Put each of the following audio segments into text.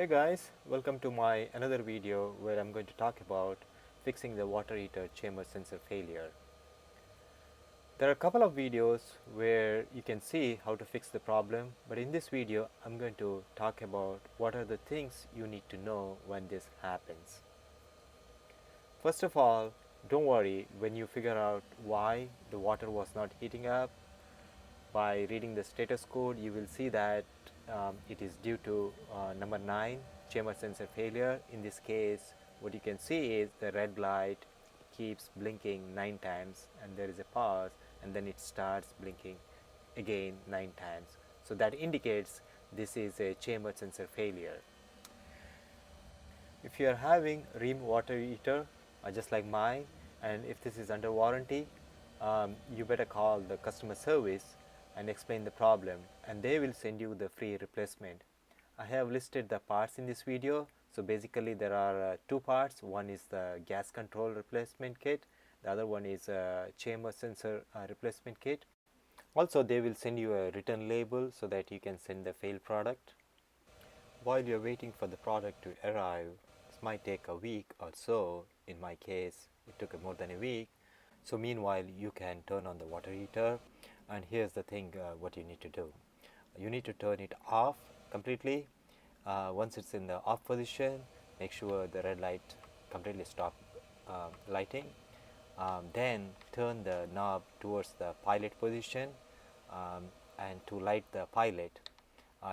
Hey guys, welcome to my another video where I'm going to talk about fixing the water heater chamber sensor failure. There are a couple of videos where you can see how to fix the problem, but in this video I'm going to talk about what are the things you need to know when this happens. First of all, don't worry when you figure out why the water was not heating up. By reading the status code, you will see that it is due to number 9, chamber sensor failure. In this case, what you can see is the red light keeps blinking 9 times and there is a pause and then it starts blinking again 9 times. So that indicates this is a chamber sensor failure. If you are having Rheem water heater just like mine, and if this is under warranty, you better call the customer service and explain the problem, and they will send you the free replacement. I have listed the parts in this video. So basically there are two parts. One is the gas control replacement kit, the other one is a chamber sensor replacement kit. Also they will send you a return label so that you can send the failed product. While you're waiting for the product to arrive, this might take a week or so. In my case, it took more than a week. So meanwhile, you can turn on the water heater, and here's the thing what you need to do. You need to turn it off completely. Once it's in the off position, make sure the red light completely stop lighting. Then turn the knob towards the pilot position, and to light the pilot,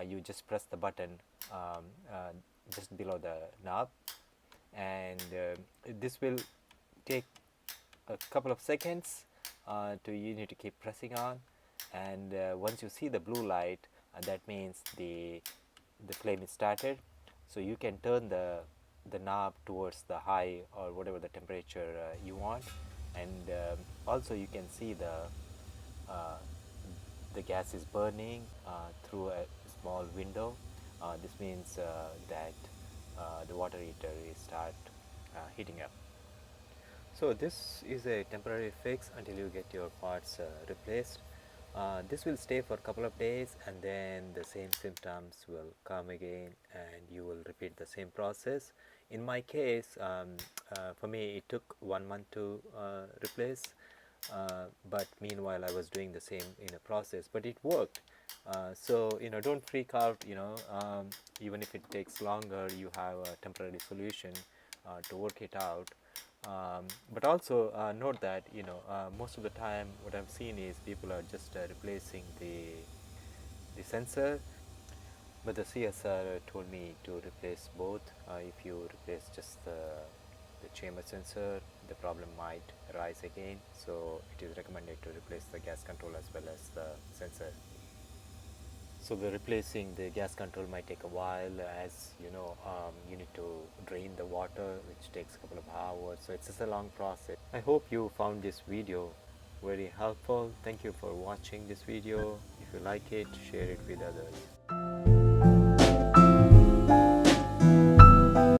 you just press the button um, uh, just below the knob, and this will take a couple of seconds. You need to keep pressing on, and once you see the blue light, that means the flame is started. So you can turn the knob towards the high or whatever the temperature you want, and also you can see uh, the gas is burning through a small window. This means that the water heater is start heating up. So this is a temporary fix until you get your parts replaced. This will stay for a couple of days and then the same symptoms will come again and you will repeat the same process. In my case, for me it took 1 month to replace, but meanwhile I was doing the same process, but it worked. So don't freak out. Even if it takes longer, you have a temporary solution to work it out. But also note that most of the time what I've seen is people are just replacing the sensor, but the CSR told me to replace both. If you replace just the chamber sensor, the problem might arise again, so it is recommended to replace the gas control as well as the sensor. So the replacing the gas control might take a while, as you need to drain the water, which takes a couple of hours. So it's just a long process. I hope you found this video very helpful. Thank you for watching this video. If you like it, share it with others.